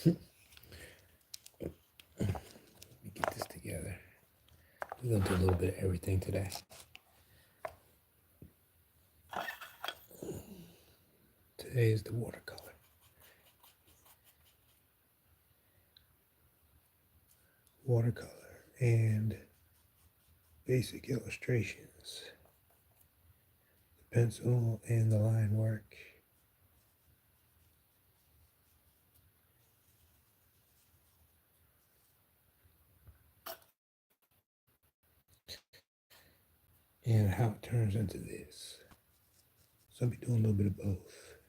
Let me get this together. We're going to do a little bit of everything today. Today is the watercolor. Watercolor and basic illustrations. The pencil and the line work. And how it turns into this. So I'll be doing a little bit of both.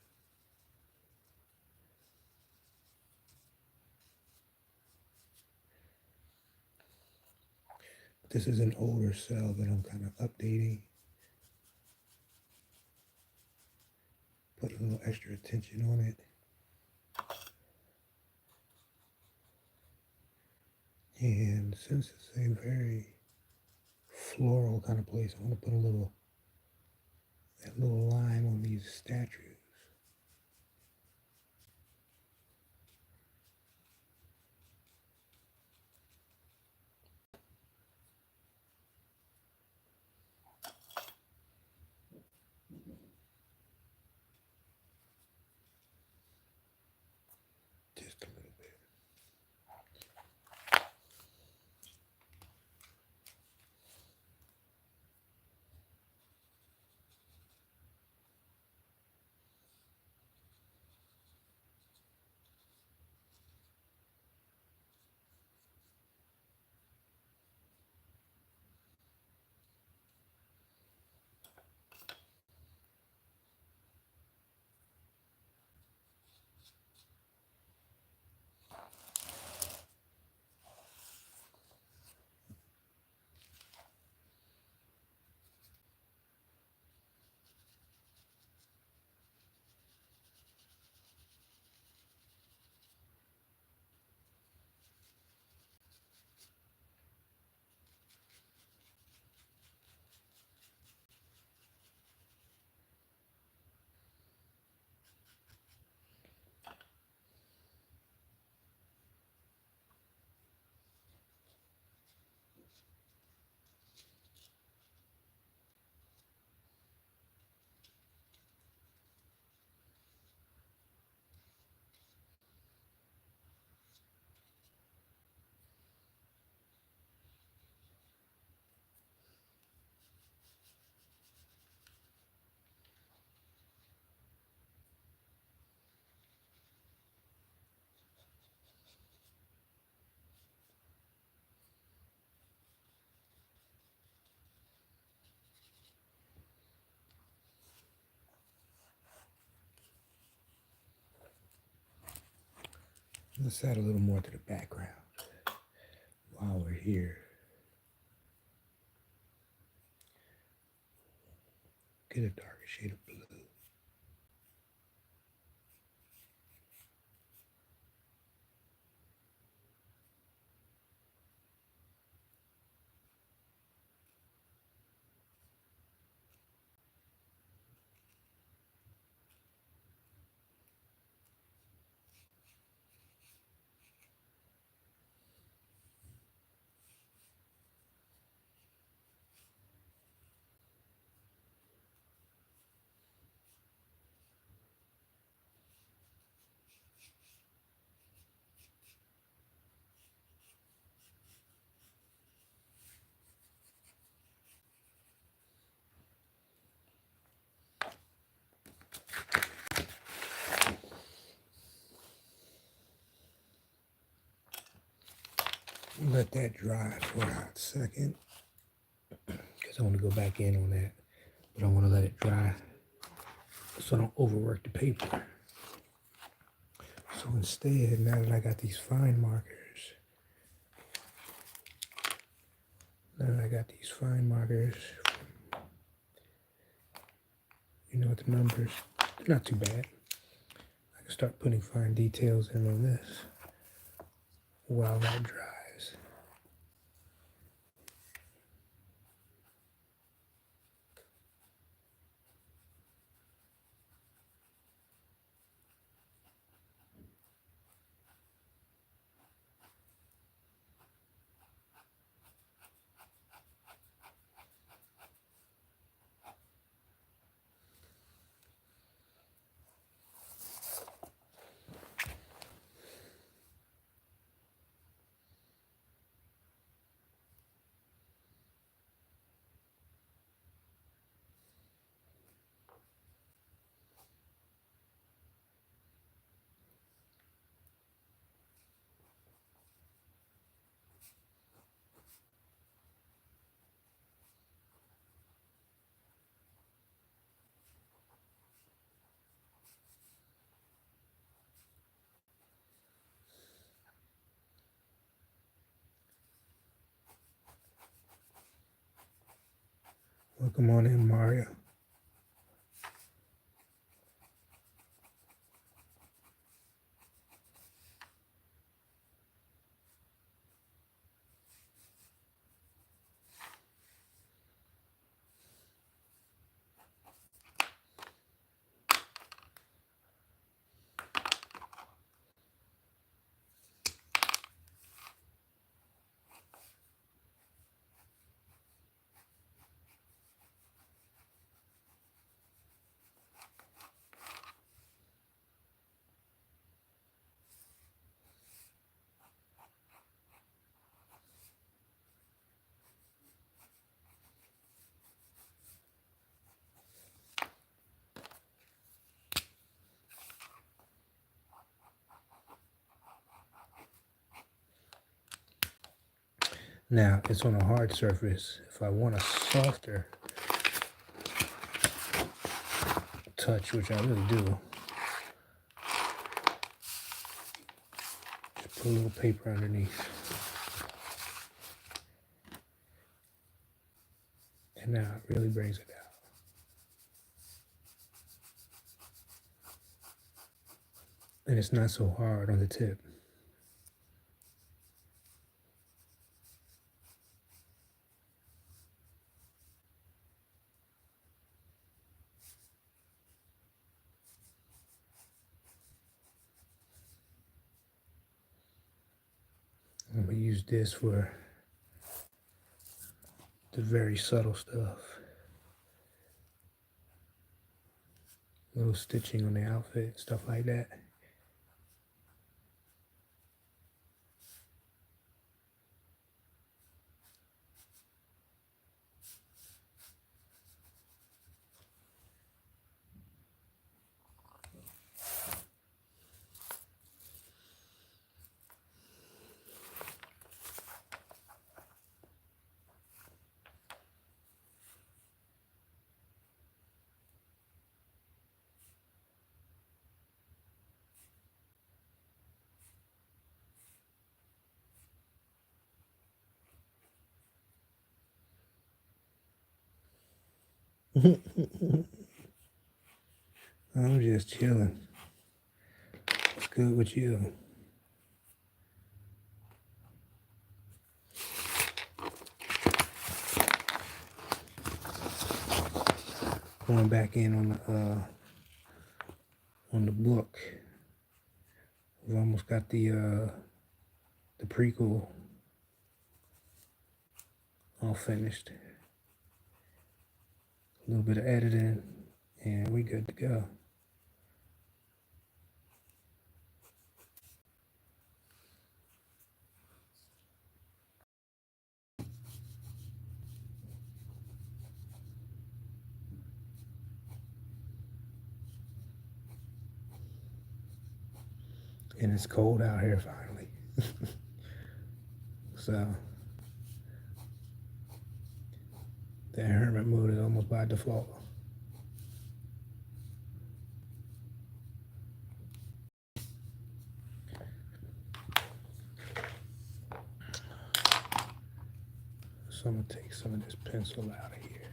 This is an older cell that I'm kind of updating. Put a little extra attention on it. And since it's a very floral kind of place, I want to put that little line on these statues. Just a little bit. Let's add a little more to the background while we're here. Get a darker shade of blue. Let that dry for a hot second, because I want to go back in on that, but I want to let it dry so I don't overwork the paper. So instead, now that I got these fine markers, you know what, the numbers, they're not too bad. I can start putting fine details in on this while that dries. Welcome on in, Mario. Now, it's on a hard surface. If I want a softer touch, which I really do, just put a little paper underneath. And now it really brings it out. And it's not so hard on the tip. I'm going to use this for the very subtle stuff. Little stitching on the outfit, stuff like that. I'm just chilling. What's good with you? Going back in on the book. We've almost got the prequel all finished. A little bit of editing, and we good to go. And it's cold out here finally. So that hermit mode is almost by default. So I'm gonna take some of this pencil out of here.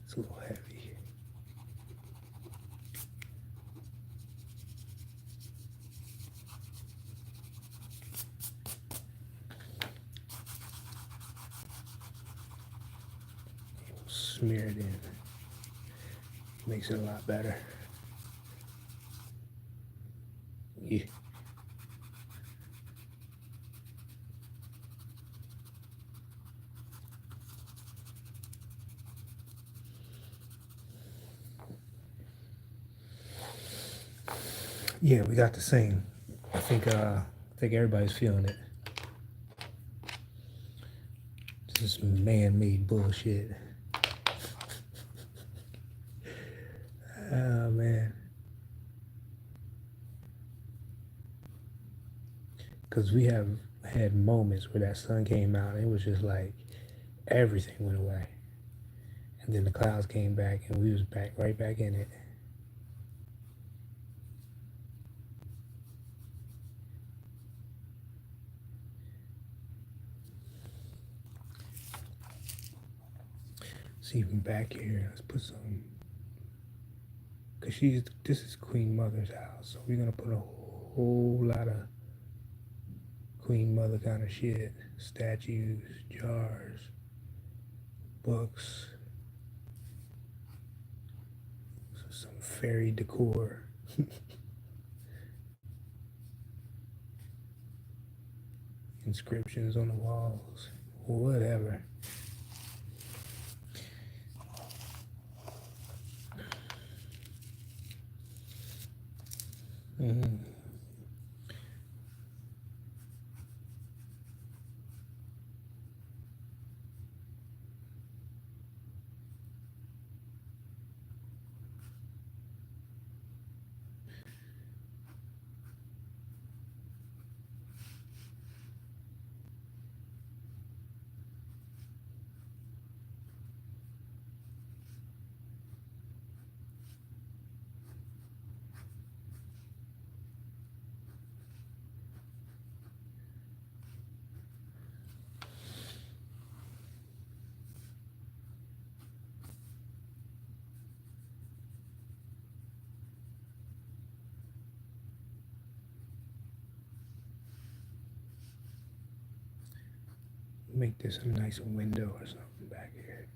It's a little heavy. Smear it in. Makes it a lot better. Yeah. Yeah, we got the same. I think everybody's feeling it. This is man-made bullshit. Oh man. Because we have had moments where that sun came out and it was just like everything went away. And then the clouds came back and we was right back in it. So see from back here. Let's put some, cause this is Queen Mother's house, so we're gonna put a whole lot of Queen Mother kind of shit. Statues, jars, books, some fairy decor. Inscriptions on the walls, whatever. Mm-hmm. Make this a nice window or something back here.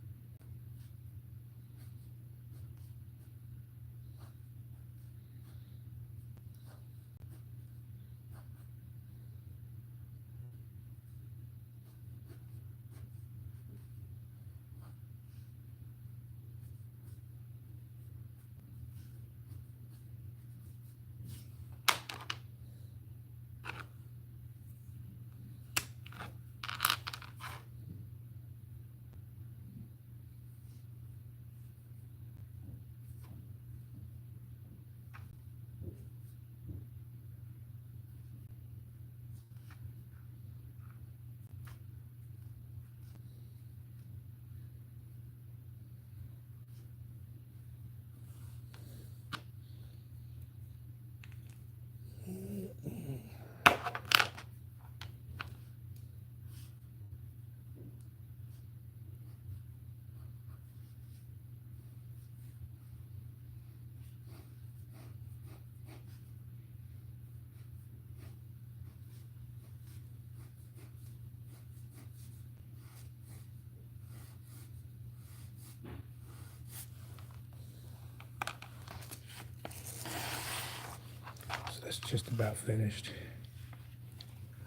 So that's just about finished.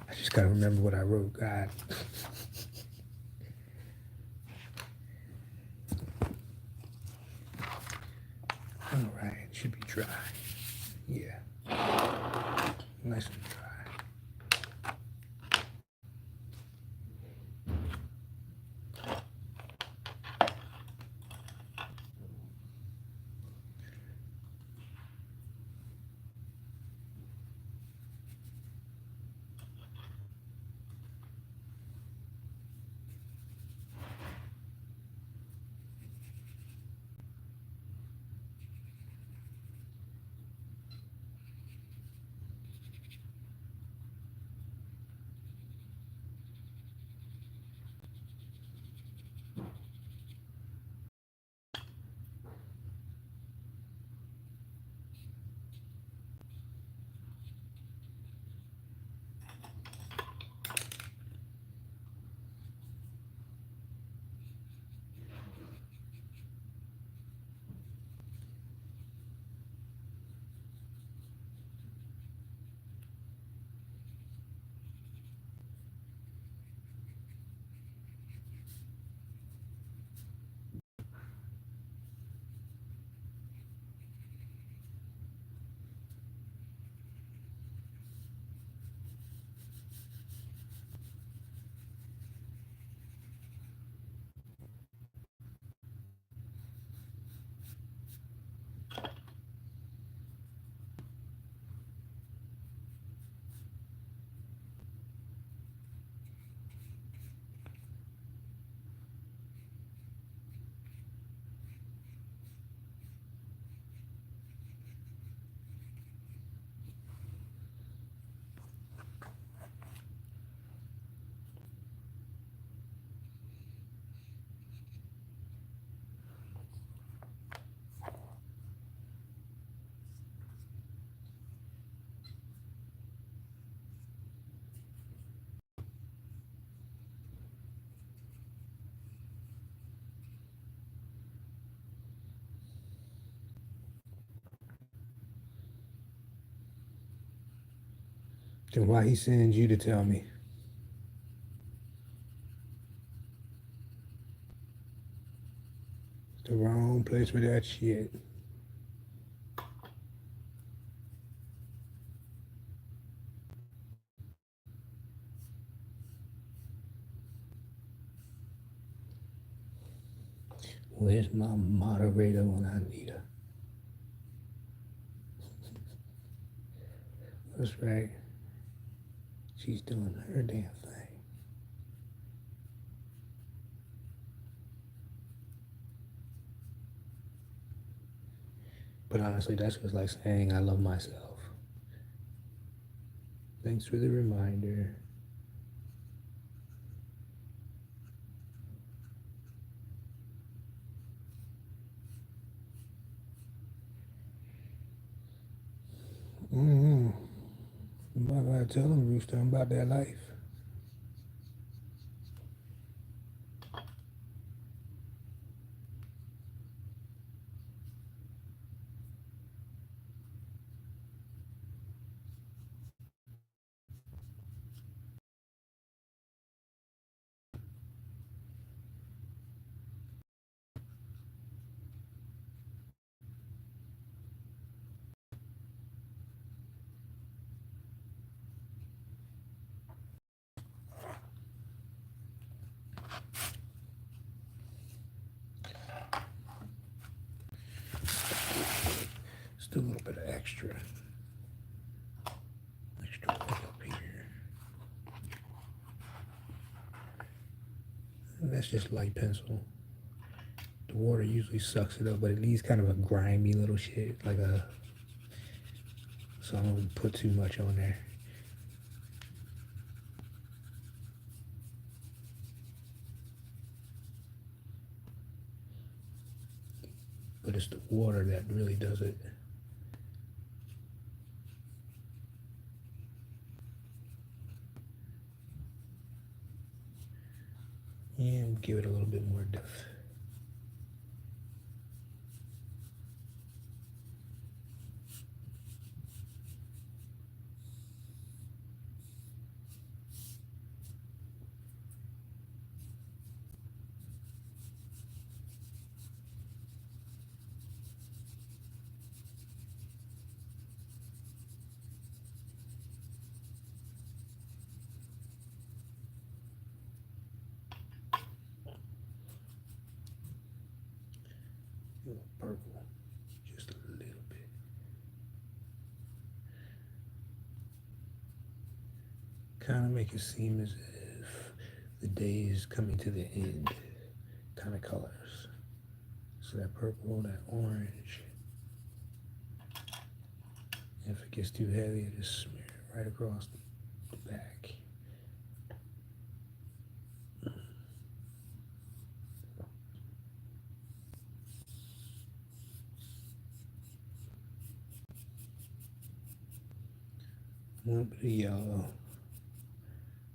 I just gotta remember what I wrote, God. All right, it should be dry. Yeah, nice and dry. Then why he sends you to tell me? The wrong place for that shit. Where's my moderator when I need her? That's right. She's doing her damn thing. But honestly, that's just like saying I love myself. Thanks for the reminder. Mm-hmm. I'm about to tell him, Rooster, I'm about that life. Just do a little bit of extra work up here. And that's just light pencil. The water usually sucks it up, but it leaves kind of a grimy little shit, so I don't put too much on there. But it's the water that really does it. And give it a little bit more depth. Purple, just a little bit. Kind of make it seem as if the day is coming to the end, kind of colors. So that purple, that orange. If it gets too heavy, I just smear it right across the back. A little bit of yellow,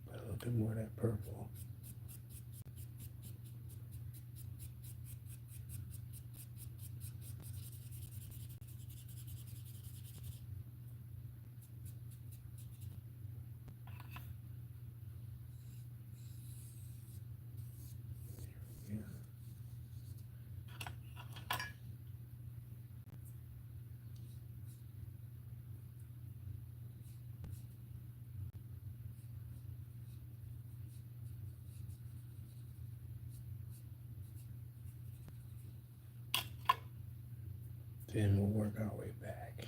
but a little bit more of that purple. Yeah. Then we'll work our way back.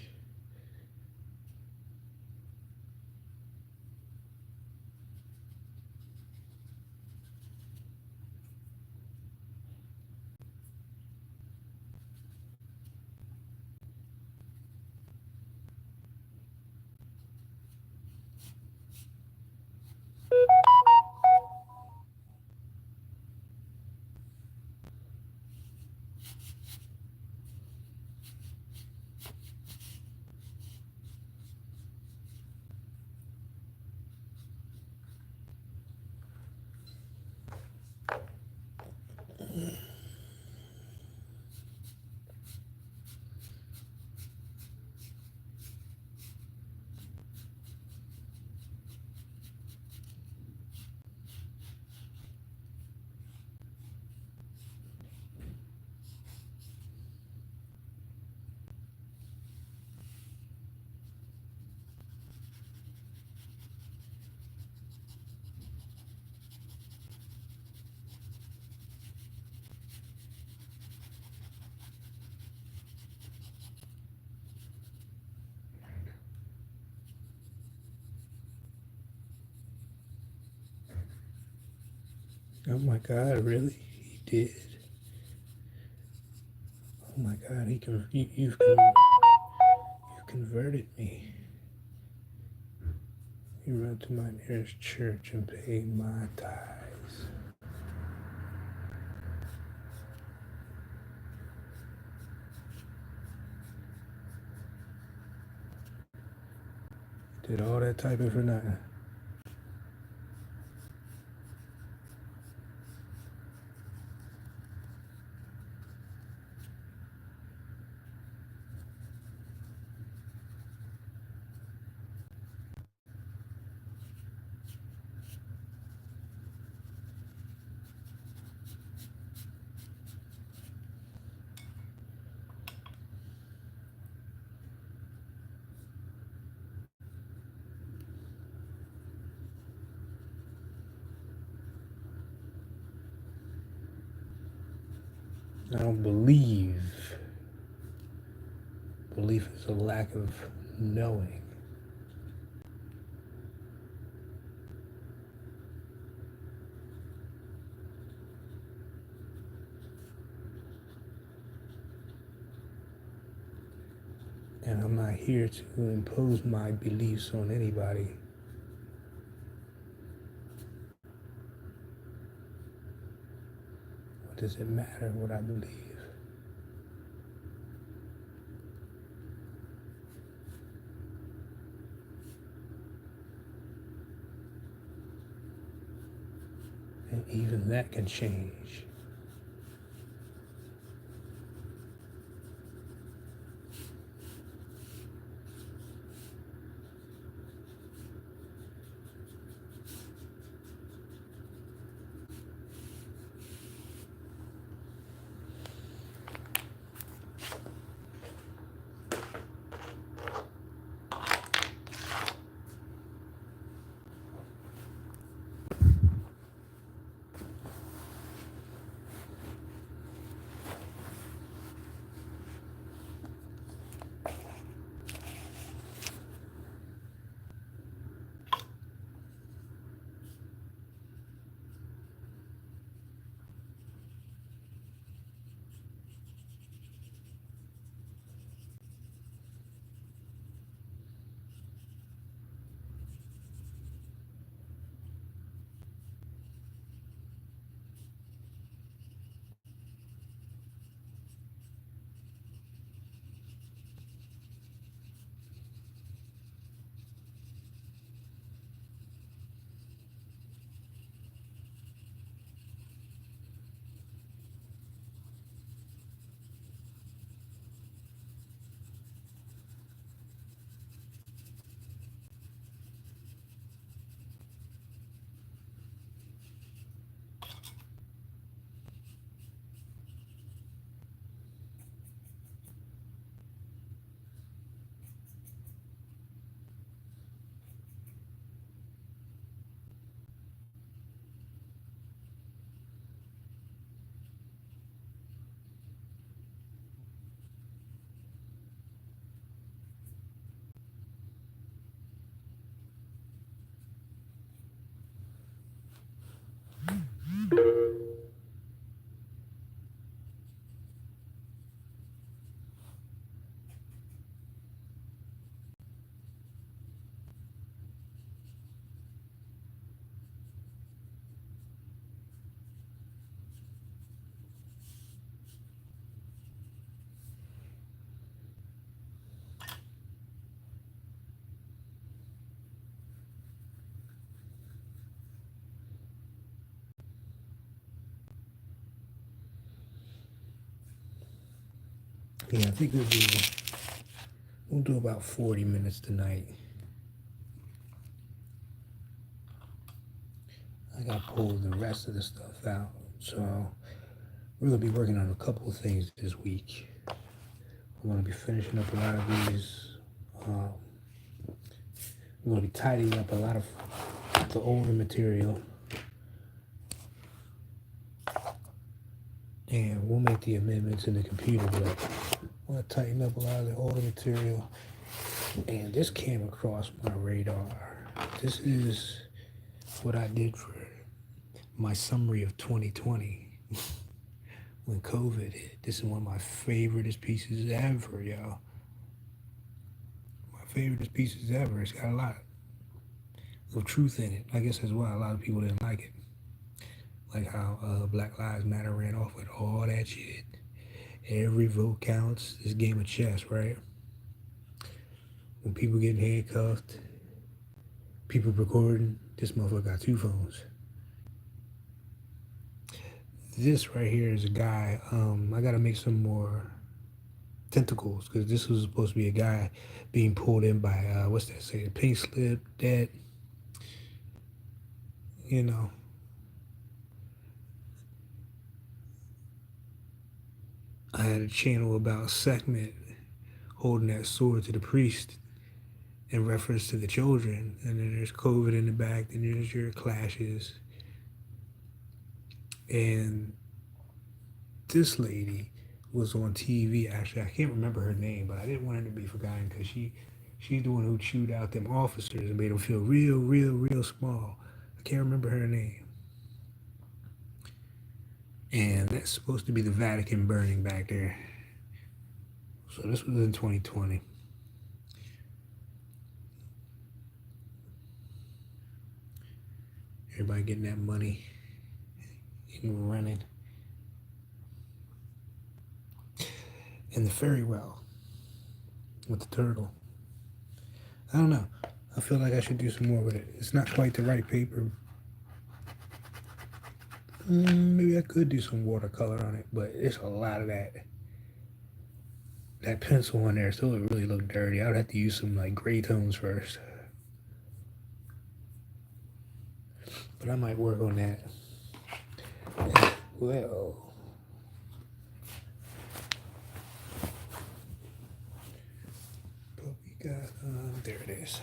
Oh my God, really? He did. Oh my God, you've converted me. You run to my nearest church and pay my tithes. Did all that typing for nothing. I don't believe. Belief is a lack of knowing. And I'm not here to impose my beliefs on anybody. What does it matter what I believe? And even that can change. Yeah, I think we'll do about 40 minutes tonight. I gotta pull the rest of the stuff out. So we're gonna be working on a couple of things this week. We're gonna be finishing up a lot of these. We're gonna be tidying up a lot of the older material. And we'll make the amendments in the computer, but I want to tighten up a lot of the older material. And this came across my radar. This is what I did for my summary of 2020 when COVID hit. This is one of my favoriteest pieces ever, y'all. My favoriteest pieces ever. It's got a lot of truth in it. I guess that's why a lot of people didn't like it. Like how Black Lives Matter ran off with all that shit. Every vote counts. This game of chess, right? When people getting handcuffed, people recording, this motherfucker got two phones. This right here is a guy. I gotta make some more tentacles because this was supposed to be a guy being pulled in by what's that say? A pink slip, that, you know. I had a channel about Sekhmet holding that sword to the priest in reference to the children, and then there's COVID in the back, then there's your clashes. And this lady was on TV. Actually, I can't remember her name, but I didn't want her to be forgotten because she's the one who chewed out them officers and made them feel real small. I can't remember her name. And that's supposed to be the Vatican burning back there. So this was in 2020. Everybody getting that money and running. And the fairy well with the turtle. I don't know. I feel like I should do some more with it. It's not quite the right paper. Maybe I could do some watercolor on it, but it's a lot of that pencil on there, so it would really look dirty. I would have to use some like gray tones first. But I might work on that as well. But we got, there it is.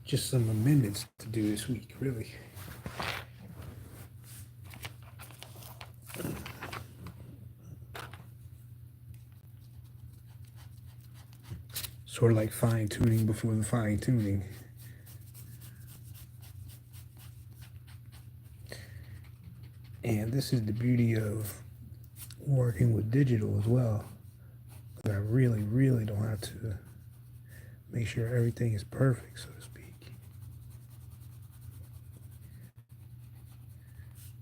Just some amendments to do this week, really. Sort of like fine tuning before the fine tuning. And this is the beauty of working with digital as well. I really don't have to make sure everything is perfect, so to speak.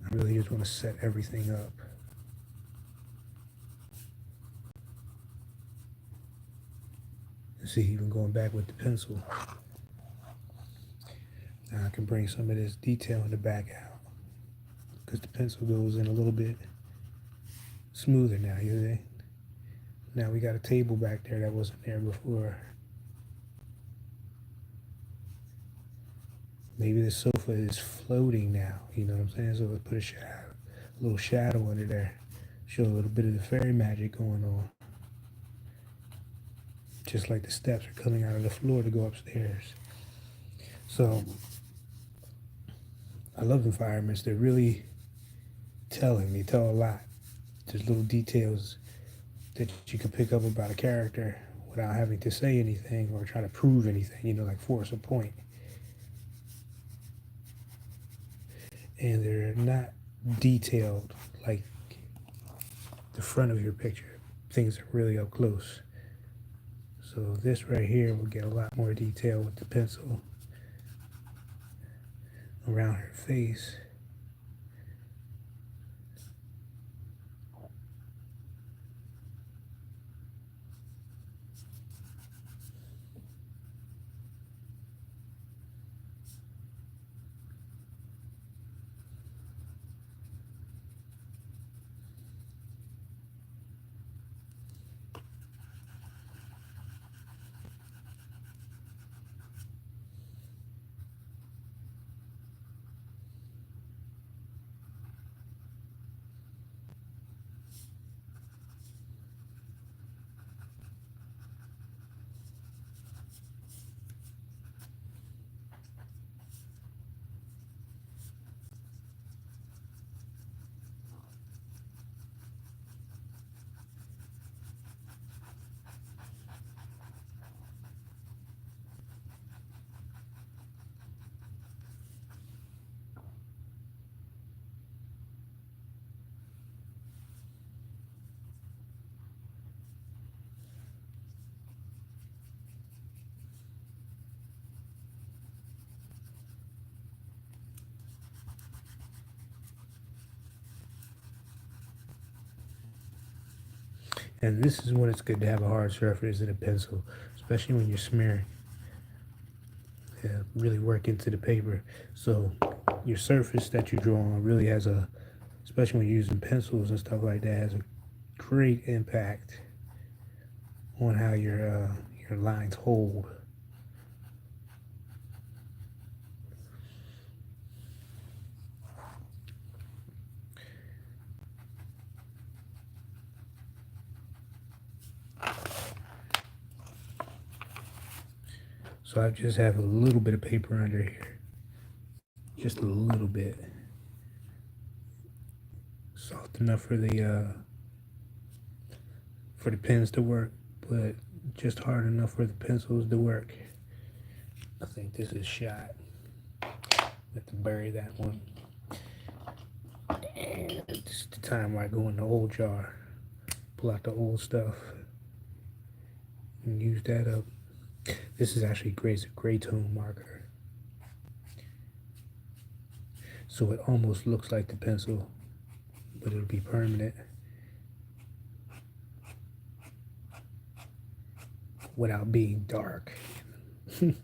I really just want to set everything up. See, even going back with the pencil. Now I can bring some of this detail in the back out because the pencil goes in a little bit smoother now, you see? Now we got a table back there that wasn't there before. Maybe the sofa is floating now, you know what I'm saying? So let's put a little shadow under there. Show a little bit of the fairy magic going on. Just like the steps are coming out of the floor to go upstairs. So I love environments. They're really telling. They tell a lot. There's little details that you can pick up about a character without having to say anything or try to prove anything, you know, like force a point. And they're not detailed like the front of your picture. Things are really up close. So this right here will get a lot more detail with the pencil around her face. And this is when it's good to have a hard surface and a pencil, especially when you're smearing. Yeah, really work into the paper. So your surface that you draw on really has a, especially when you're using pencils and stuff like that, has a great impact on how your lines hold. So I just have a little bit of paper under here, just a little bit, soft enough for the pens to work, but just hard enough for the pencils to work. I think this is shot. Have to bury that one. And it's the time where I go in the old jar, pull out the old stuff, and use that up. This is actually great, gray tone marker. So it almost looks like the pencil, but it'll be permanent without being dark. You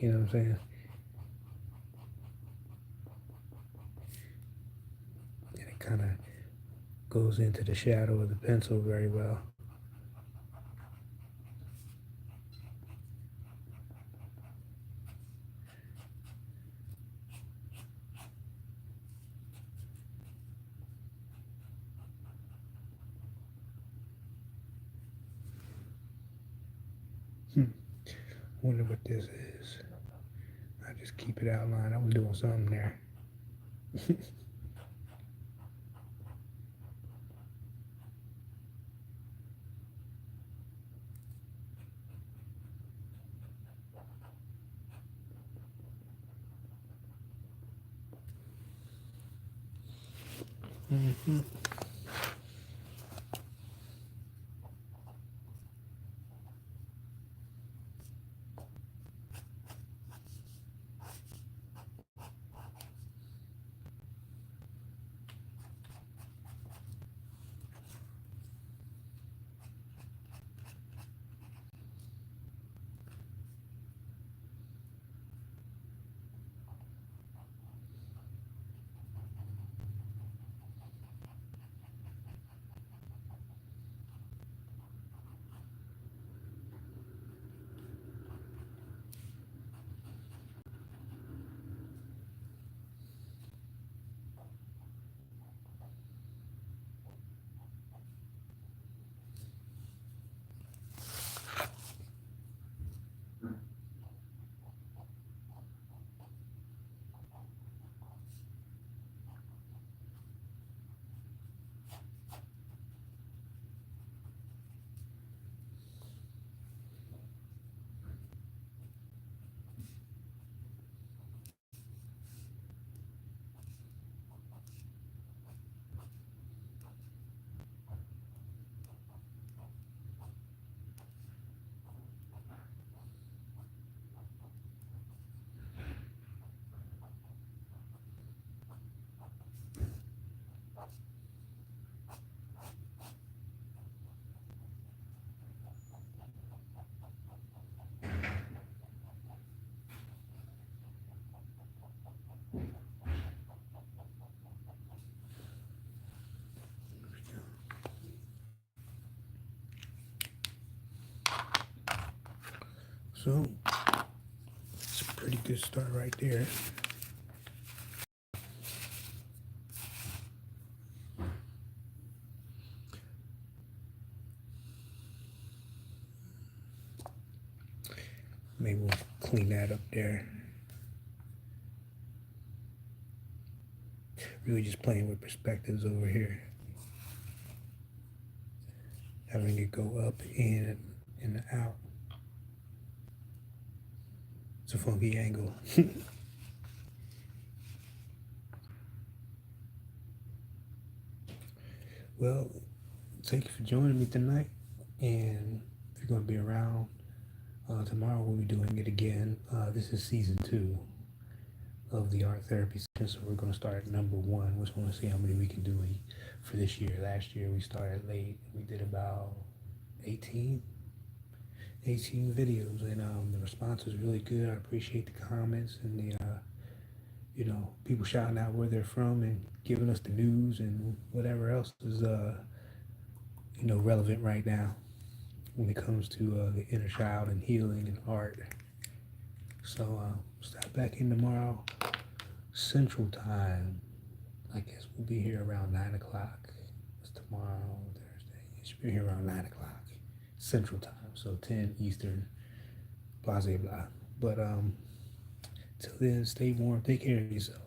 know what I'm saying? And it kind of goes into the shadow of the pencil very well. Wonder what this is. I just keep it outlined. I was doing something there. Mm-hmm. So it's a pretty good start right there. Maybe we'll clean that up there. Really just playing with perspectives over here. Having it go up in and out. It's a funky angle. Well, thank you for joining me tonight. And if you're going to be around tomorrow, we'll be doing it again. This is season 2. of the art therapy session. So we're going to start at number one. We're going to see how many we can do for this year. Last year we started late. We did about 18, 18 videos, and the response was really good. I appreciate the comments and the people shouting out where they're from and giving us the news and whatever else is relevant right now when it comes to the inner child and healing and art. So stop back in tomorrow, Central Time. I guess we'll be here around 9 o'clock. It's tomorrow, Thursday. It should be here around 9 o'clock Central Time. So 10 Eastern, blah, blah, blah. But till then, stay warm. Take care of yourself.